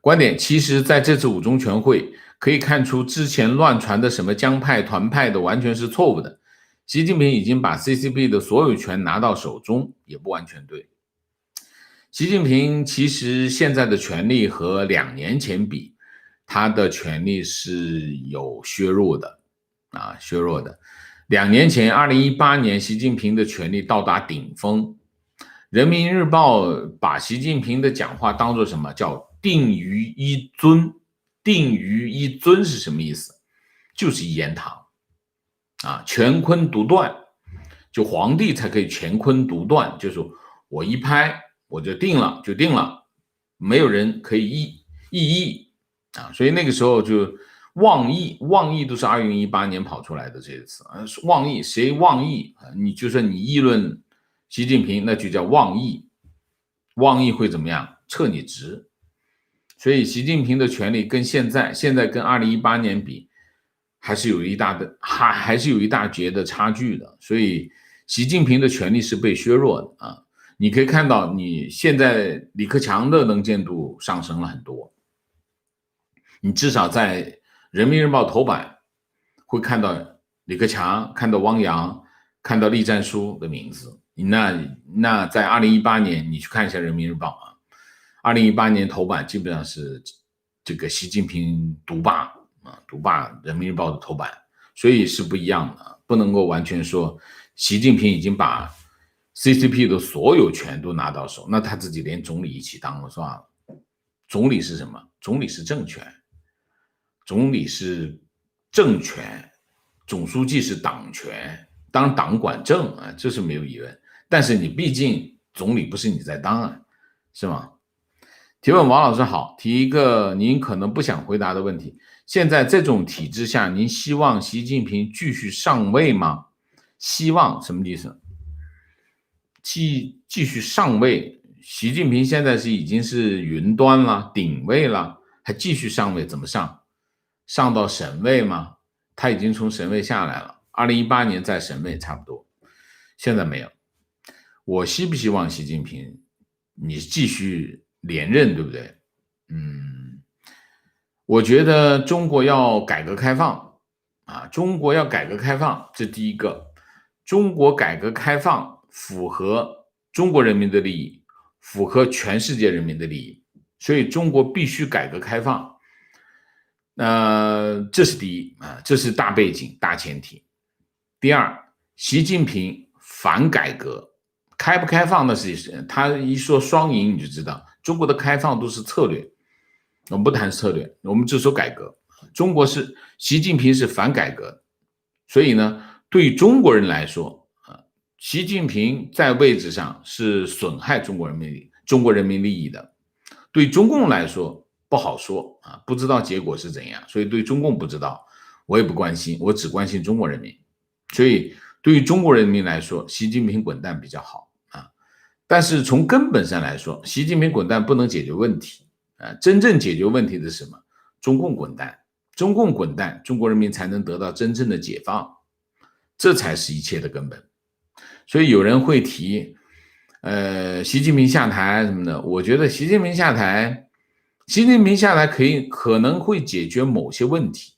观点：其实在这次五中全会。可以看出之前乱传的什么江派团派的完全是错误的，习近平已经把 CCP 的所有权拿到手中，也不完全对。习近平其实现在的权力和2年前比，他的权力是有削弱的啊，削弱的。2年前2018年习近平的权力到达顶峰，人民日报把习近平的讲话当作什么？叫定于一尊。定于一尊是什么意思？就是一言堂啊，乾坤独断，就皇帝才可以乾坤独断，就是我一拍我就定了，没有人可以异议啊。所以那个时候就妄议都是2018年跑出来的这个词啊，妄议谁妄议啊？你就说你议论习近平，那就叫妄议，妄议会怎么样？撤你职。所以习近平的权力跟现在跟2018年比，还是有一大截的差距的。所以习近平的权力是被削弱的啊。你可以看到，你现在李克强的能见度上升了很多，你至少在人民日报头版会看到李克强，看到汪洋，看到栗战书的名字。那在2018年，你去看一下人民日报啊。2018年头版基本上是这个习近平独霸人民日报的头版，所以是不一样的，不能够完全说习近平已经把 CCP 的所有权都拿到手，那他自己连总理一起当了算了。总理是什么？总理是政权，总书记是党权，当党管政啊，这是没有疑问。但是你毕竟总理不是你在当啊，是吗？提问：王老师好，提一个您可能不想回答的问题。现在这种体制下，您希望习近平继续上位吗？希望什么意思？继续上位，习近平现在已经是云端了，顶位了，还继续上位？怎么上？上到省位吗？他已经从省位下来了，2018年在省位差不多，现在没有。我希不希望习近平你继续连任，对不对？我觉得中国要改革开放啊，中国要改革开放，这第一个。中国改革开放符合中国人民的利益，符合全世界人民的利益，所以中国必须改革开放。这是第一啊，这是大背景、大前提。第二，习近平反改革，开不开放那是他一说双赢你就知道，中国的开放都是策略，我们不谈策略，我们只说改革。中国是习近平是反改革，所以呢，对中国人来说，习近平在位置上是损害中国人民利益的，对中共来说不好说啊，不知道结果是怎样，所以对中共不知道，我也不关心，我只关心中国人民。所以对于中国人民来说，习近平滚蛋比较好啊。但是从根本上来说，习近平滚蛋不能解决问题啊，真正解决问题的是什么？中共滚蛋，中共滚蛋，中国人民才能得到真正的解放，这才是一切的根本。所以有人会提，习近平下台什么的，我觉得习近平下台可能会解决某些问题，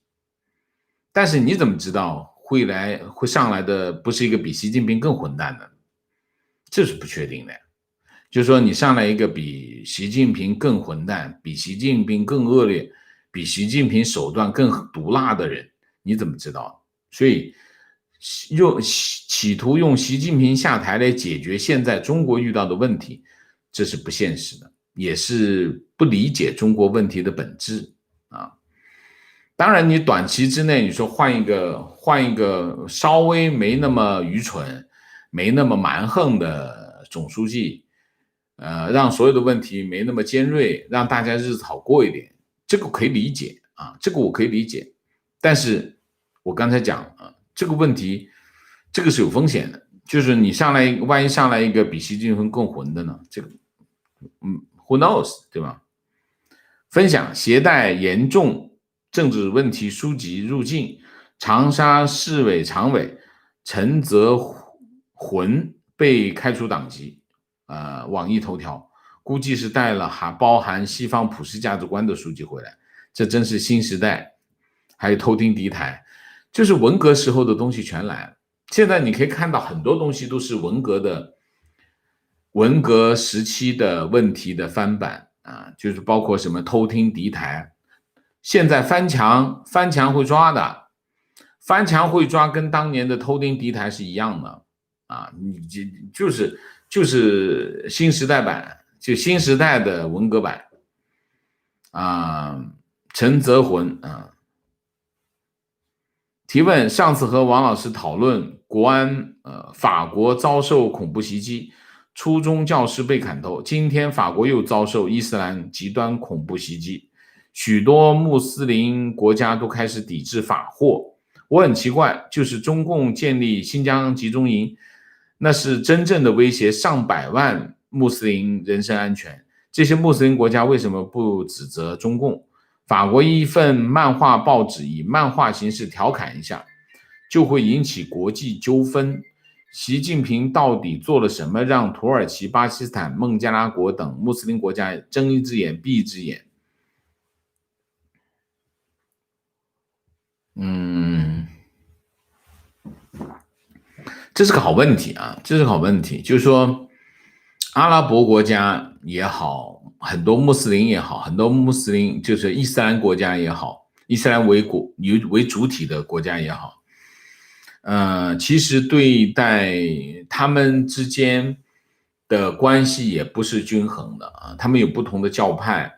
但是你怎么知道会上来的不是一个比习近平更混蛋的？这是不确定的。就是说你上来一个比习近平更混蛋、比习近平更恶劣、比习近平手段更毒辣的人，你怎么知道？所以企图用习近平下台来解决现在中国遇到的问题，这是不现实的，也是不理解中国问题的本质啊。当然，你短期之内你说换一个稍微没那么愚蠢、没那么蛮横的总书记，让所有的问题没那么尖锐，让大家日子好过一点，这个可以理解啊，这个我可以理解。但是我刚才讲啊，这个问题，这个是有风险的，就是你万一上来一个比习近平更混的呢？这个，who knows， 对吧？分享携带严重政治问题书籍入境，长沙市委常委陈泽浑被开除党籍。网易头条估计是带了包含西方普世价值观的书籍回来，这真是新时代。还有偷听敌台，就是文革时候的东西全来了。现在你可以看到很多东西都是文革时期的问题的翻版啊，就是包括什么偷听敌台，现在翻墙会抓的，翻墙会抓跟当年的偷听敌台是一样的啊，你就是新时代版，就新时代的文革版啊。陈泽浑啊，提问：上次和王老师讨论法国遭受恐怖袭击，初中教师被砍头，今天法国又遭受伊斯兰极端恐怖袭击，许多穆斯林国家都开始抵制法货。我很奇怪，就是中共建立新疆集中营，那是真正的威胁上百万穆斯林人身安全，这些穆斯林国家为什么不指责中共？法国一份漫画报纸以漫画形式调侃一下，就会引起国际纠纷。习近平到底做了什么，让土耳其、巴基斯坦、孟加拉国等穆斯林国家睁一只眼闭一只眼？这是个好问题啊，这是个好问题。就是说，阿拉伯国家也好，很多穆斯林也好，很多穆斯林就是伊斯兰国家也好，伊斯兰为主体的国家也好，其实对待他们之间的关系也不是均衡的啊，他们有不同的教派，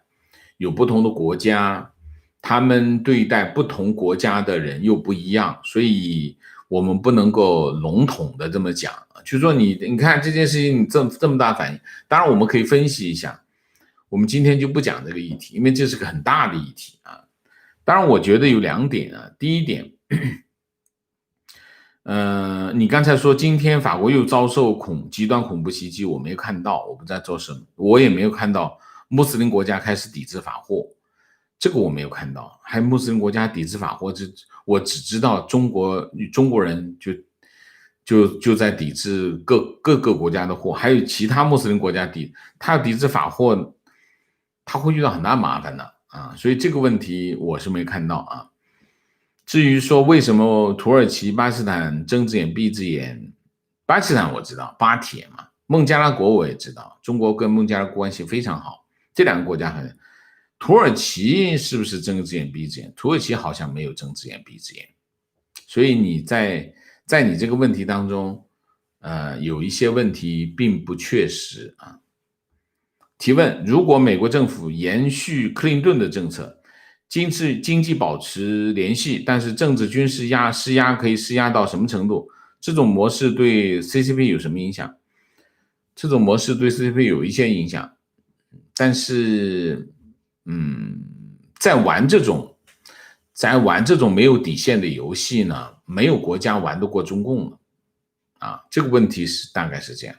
有不同的国家，他们对待不同国家的人又不一样，所以我们不能够笼统的这么讲，就是说你看这件事情你这么大反应，当然我们可以分析一下，我们今天就不讲这个议题，因为这是个很大的议题啊。当然我觉得有两点啊，第一点，你刚才说今天法国又遭受极端恐怖袭击，我没有看到，我不知道做什么，我也没有看到穆斯林国家开始抵制法货，这个我没有看到，还有穆斯林国家抵制法货，我只知道中国人就在抵制各个国家的货，还有其他穆斯林国家他要抵制法货，他会遇到很大麻烦的啊，所以这个问题我是没看到啊。至于说为什么土耳其、巴基斯坦睁只眼闭只眼，巴基斯坦我知道，巴铁嘛，孟加拉国我也知道，中国跟孟加拉关系非常好，这两个国家土耳其是不是睁只眼闭一只眼？土耳其好像没有睁只眼闭一只眼，所以你在你这个问题当中，有一些问题并不确实啊。提问：如果美国政府延续克林顿的政策，经济保持联系，但是政治军事施压可以施压到什么程度？这种模式对 CCP 有什么影响？这种模式对 CCP 有一些影响，但是，在玩这种没有底线的游戏呢，没有国家玩得过中共了啊。这个问题大概是这样。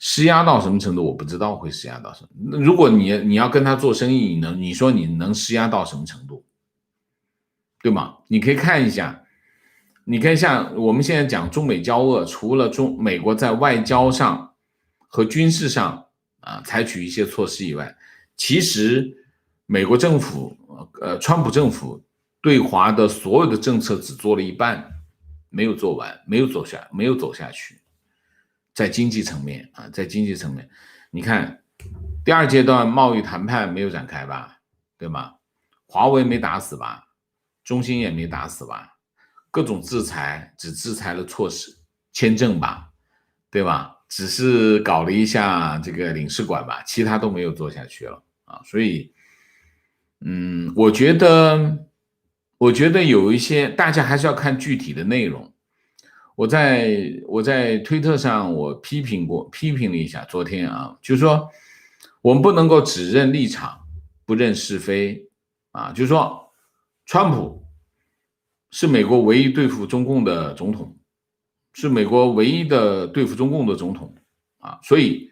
施压到什么程度我不知道会施压到什么。如果你要跟他做生意，你说你能施压到什么程度，对吗？你可以看一下，你看像我们现在讲中美交恶，除了美国在外交上和军事上采取一些措施以外，其实美国政府川普政府对华的所有的政策只做了一半，没有做完，没有走下去。在经济层面，你看第二阶段贸易谈判没有展开吧，对吗？华为没打死吧，中兴也没打死吧，各种制裁只制裁了措施签证吧，对吧？只是搞了一下这个领事馆吧，其他都没有做下去了啊。所以我觉得有一些大家还是要看具体的内容。我在推特上我批评了一下，昨天就是说我们不能够只认立场不认是非就是说川普是美国唯一对付中共的总统，是美国唯一的对付中共的总统所以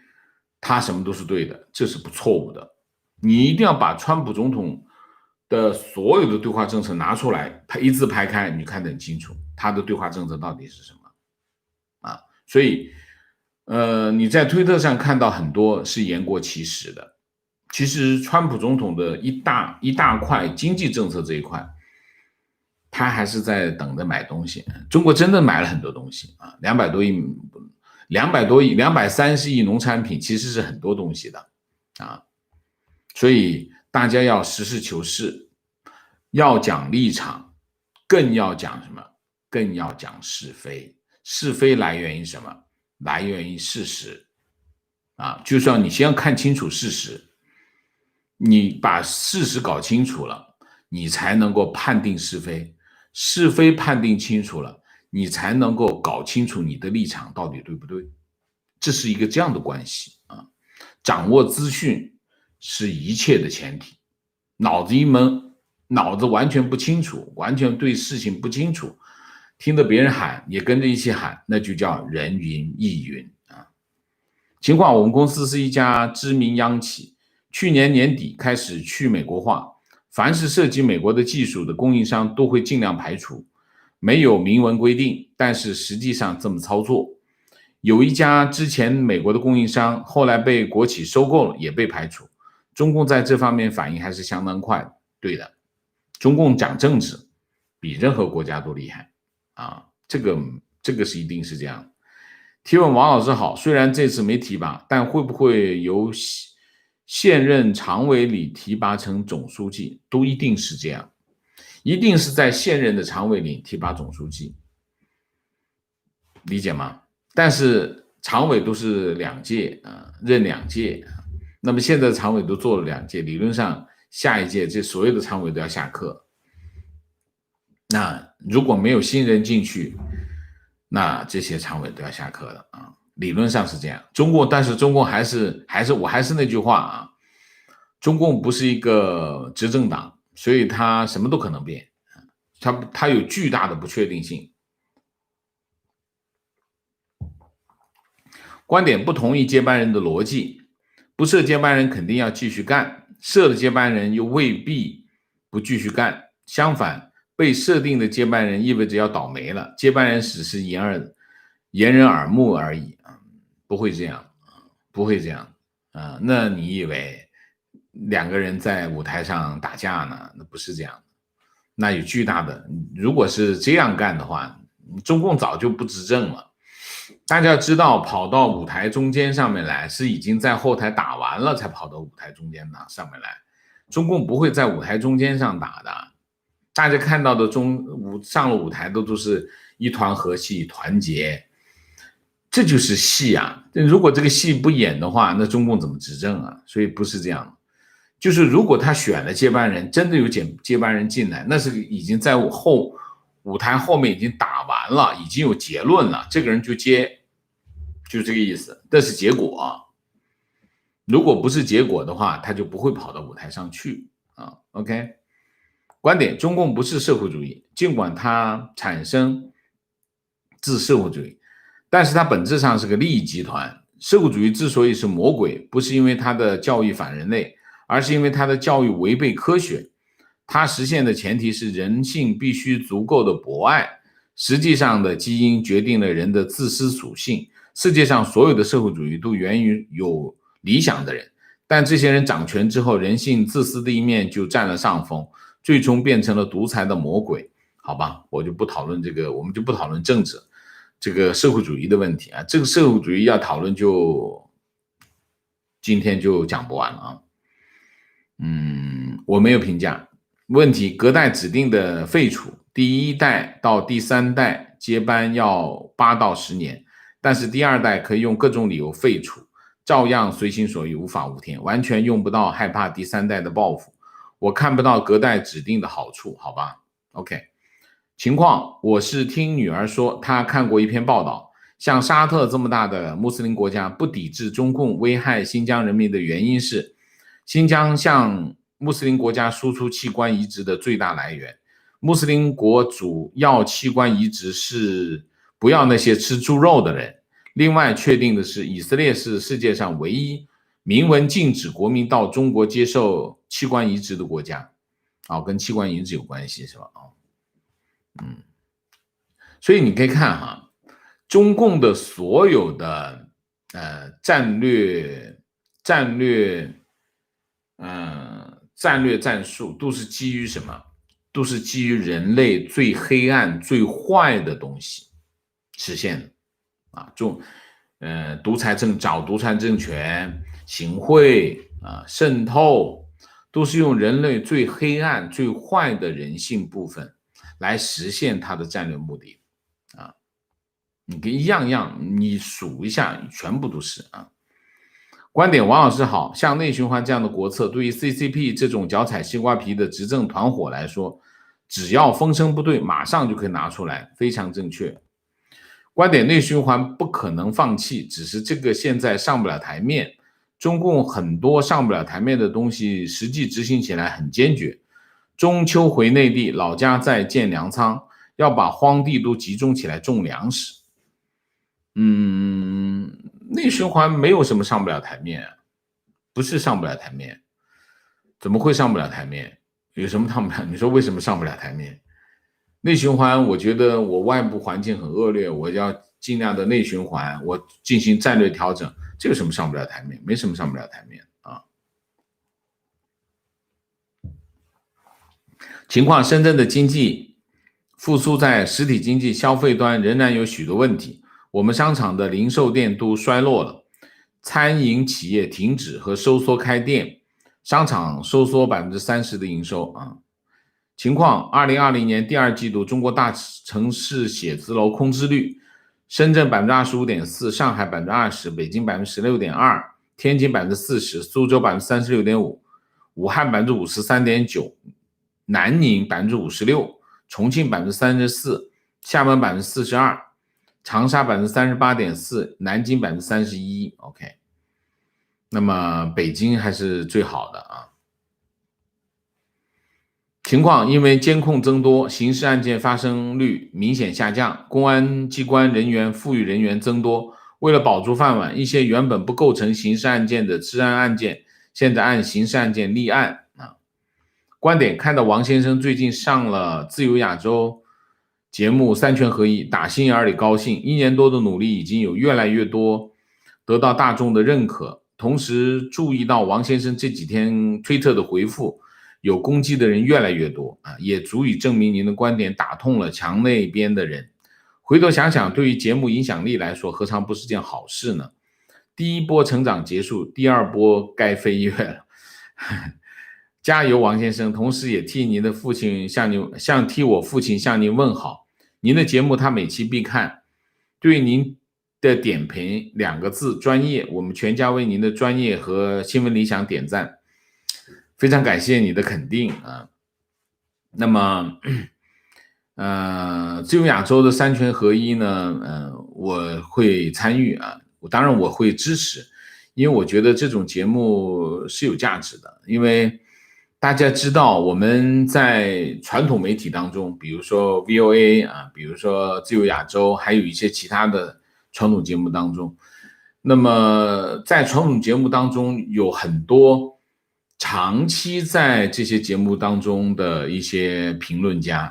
他什么都是对的，这是不错误的。你一定要把川普总统的所有的对华政策拿出来，一字排开，你看得很清楚，他的对华政策到底是什么所以你在推特上看到很多是言过其实的。其实川普总统的一大块经济政策这一块，他还是在等着买东西。中国真的买了很多东西200多亿230亿农产品，其实是很多东西的所以大家要实事求是，要讲立场，更要讲什么？更要讲是非。是非来源于什么？来源于事实就是要你先要看清楚事实，你把事实搞清楚了，你才能够判定是非，是非判定清楚了，你才能够搞清楚你的立场到底对不对。这是一个这样的关系掌握资讯是一切的前提。脑子完全不清楚，完全对事情不清楚，听着别人喊也跟着一起喊，那就叫人云亦云尽管我们公司是一家知名央企，去年年底开始去美国化，凡是涉及美国的技术的供应商都会尽量排除，没有明文规定，但是实际上这么操作。有一家之前美国的供应商后来被国企收购了，也被排除。中共在这方面反应还是相当快的。对的，中共讲政治比任何国家都厉害这个是一定是这样。提问：王老师好，虽然这次没提拔，但会不会由现任常委里提拔成总书记？都一定是这样，一定是在现任的常委里提拔总书记，理解吗？但是常委都是2届任2届那么现在常委都做了2届，理论上下一届这所有的常委都要下课。那如果没有新人进去，那这些常委都要下课的理论上是这样。但是中共还是那句话中共不是一个执政党，所以他什么都可能变，他有巨大的不确定性。观点不同意接班人的逻辑，不设接班人肯定要继续干，设的接班人又未必不继续干，相反被设定的接班人意味着要倒霉了，接班人只是掩人耳目而已不会这样那你以为2个人在舞台上打架呢？那不是这样的，那有巨大的，如果是这样干的话，中共早就不执政了。大家要知道，跑到舞台中间上面来是已经在后台打完了才跑到舞台中间上面来，中共不会在舞台中间上打的，大家看到的上了舞台都是一团和气，团结，这就是戏啊。如果这个戏不演的话，那中共怎么执政啊？所以不是这样，就是如果他选了接班人，真的有接班人进来，那是已经在舞台后面已经打完了，已经有结论了，这个人就接，就这个意思。这是结果，如果不是结果的话，他就不会跑到舞台上去啊。OK， 观点：中共不是社会主义，尽管它产生自社会主义，但是它本质上是个利益集团。社会主义之所以是魔鬼，不是因为它的教育反人类，而是因为它的教育违背科学。它实现的前提是人性必须足够的博爱，实际上的基因决定了人的自私属性。世界上所有的社会主义都源于有理想的人，但这些人掌权之后，人性自私的一面就占了上风，最终变成了独裁的魔鬼。好吧，我就不讨论这个，我们就不讨论政治，这个社会主义的问题啊，这个社会主义要讨论今天就讲不完了啊。我没有评价。问题：隔代指定的废除，第一代到第三代接班要8到10年，但是第二代可以用各种理由废除，照样随心所欲，无法无天，完全用不到害怕第三代的报复。我看不到隔代指定的好处，好吧 ？OK。情况：我是听女儿说，她看过一篇报道，像沙特这么大的穆斯林国家不抵制中共危害新疆人民的原因是，新疆向穆斯林国家输出器官移植的最大来源。穆斯林国主要器官移植是不要那些吃猪肉的人。另外确定的是，以色列是世界上唯一明文禁止国民到中国接受器官移植的国家。跟器官移植有关系是吧？所以你可以看哈，中共的所有的战略战术都是基于什么？都是基于人类最黑暗、最坏的东西实现的啊！独裁政权、行贿渗透，都是用人类最黑暗、最坏的人性部分来实现它的战略目的啊！你可以样样你数一下，全部都是啊！观点：王老师好，像内循环这样的国策，对于 CCP 这种脚踩西瓜皮的执政团伙来说，只要风声不对，马上就可以拿出来，非常正确。观点：内循环不可能放弃，只是这个现在上不了台面。中共很多上不了台面的东西，实际执行起来很坚决。中秋回内地，老家在建粮仓，要把荒地都集中起来种粮食。内循环没有什么上不了台面，不是上不了台面，怎么会上不了台面？有什么上不了？你说为什么上不了台面？内循环，我觉得我外部环境很恶劣，我要尽量的内循环，我进行战略调整，这有什么上不了台面？没什么上不了台面啊。情况：深圳的经济复苏在实体经济消费端仍然有许多问题。我们商场的零售店都衰落了，餐饮企业停止和收缩开店，商场收缩 30% 的营收啊。情况：2020年第二季度中国大城市写字楼空置率，深圳 25.4%， 上海 20%， 北京 16.2%， 天津 40%， 苏州 36.5%， 武汉 53.9%， 南宁 56%， 重庆 34%， 厦门 42%，长沙 38.4%， 南京 31%。 OK， 那么北京还是最好的啊。情况：因为监控增多，刑事案件发生率明显下降，公安机关人员富裕人员增多，为了保住饭碗，一些原本不构成刑事案件的治安案件现在按刑事案件立案啊。观点：看到王先生最近上了自由亚洲节目三权合一，打心眼里高兴，1年多的努力已经有越来越多得到大众的认可。同时注意到王先生这几天推特的回复，有攻击的人越来越多啊，也足以证明您的观点打痛了墙那边的人。回头想想，对于节目影响力来说，何尝不是件好事呢？第一波成长结束，第二波该飞跃了。加油，王先生！同时也替您的父亲替我父亲向您问好。您的节目他每期必看，对您的点评2个字专业，我们全家为您的专业和新闻理想点赞，非常感谢你的肯定啊。那么，自由亚洲的3权合一呢，我会参与啊，当然我会支持，因为我觉得这种节目是有价值的，因为大家知道我们在传统媒体当中，比如说 VOA 啊，比如说自由亚洲，还有一些其他的传统节目当中，那么在传统节目当中有很多长期在这些节目当中的一些评论家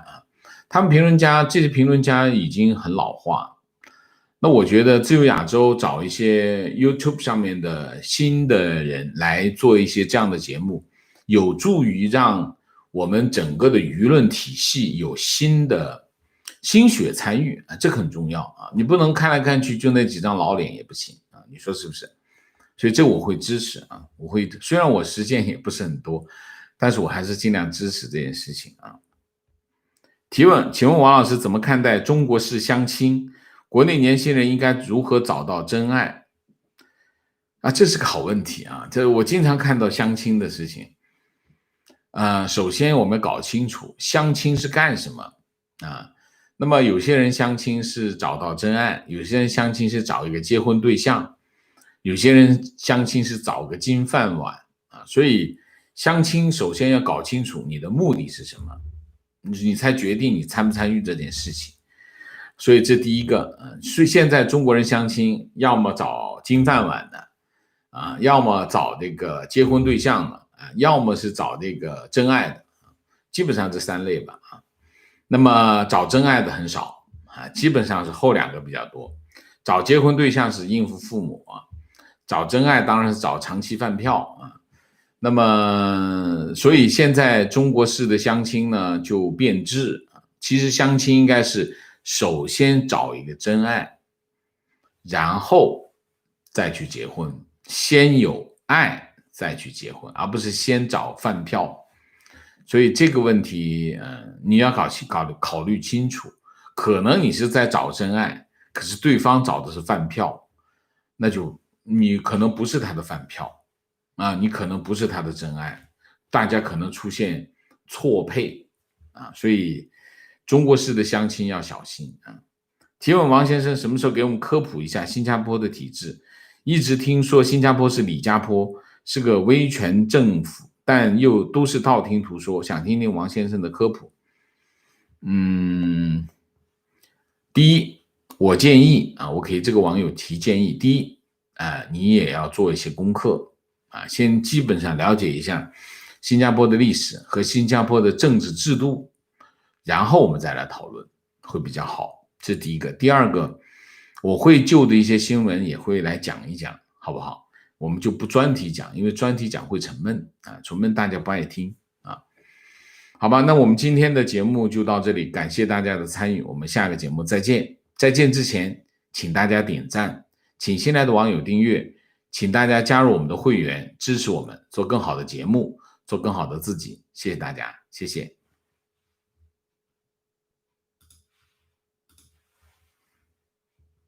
啊，这些评论家已经很老化。那我觉得自由亚洲找一些 YouTube 上面的新的人来做一些这样的节目，有助于让我们整个的舆论体系有新血参与啊，这很重要啊！你不能看来看去就那几张老脸也不行啊，你说是不是？所以这我会支持啊，虽然我实践也不是很多，但是我还是尽量支持这件事情啊。提问，请问王老师怎么看待中国式相亲？国内年轻人应该如何找到真爱？啊，这是个好问题啊！这我经常看到相亲的事情。首先我们搞清楚相亲是干什么啊？那么有些人相亲是找到真爱，有些人相亲是找一个结婚对象，有些人相亲是找个金饭碗啊。所以相亲首先要搞清楚你的目的是什么，你才决定你参不参与这件事情。所以这第一个，所以现在中国人相亲，要么找金饭碗的啊，要么找这个结婚对象的啊，要么是找这个真爱的，基本上这3类吧啊。那么找真爱的很少啊，基本上是后2个比较多。找结婚对象是应付父母啊，找真爱当然是找长期饭票啊。那么所以现在中国式的相亲呢就变质，其实相亲应该是首先找一个真爱，然后再去结婚，先有爱再去结婚，而不是先找饭票。所以这个问题，你要考虑清楚。可能你是在找真爱，可是对方找的是饭票，那就你可能不是他的饭票啊，你可能不是他的真爱，大家可能出现错配啊。所以中国式的相亲要小心啊。提问王先生，什么时候给我们科普一下新加坡的体制？一直听说新加坡是李家坡，是个威权政府，但又都是道听途说，想听听王先生的科普。第一，我建议啊，我给这个网友提建议。第一，你也要做一些功课啊，先基本上了解一下新加坡的历史和新加坡的政治制度，然后我们再来讨论，会比较好。这是第一个。第二个，我会就的一些新闻也会来讲一讲，好不好？我们就不专题讲，因为专题讲会沉闷啊，沉闷大家不爱听啊。好吧，那我们今天的节目就到这里，感谢大家的参与，我们下个节目再见。再见之前，请大家点赞，请新来的网友订阅，请大家加入我们的会员，支持我们做更好的节目，做更好的自己。谢谢大家，谢谢。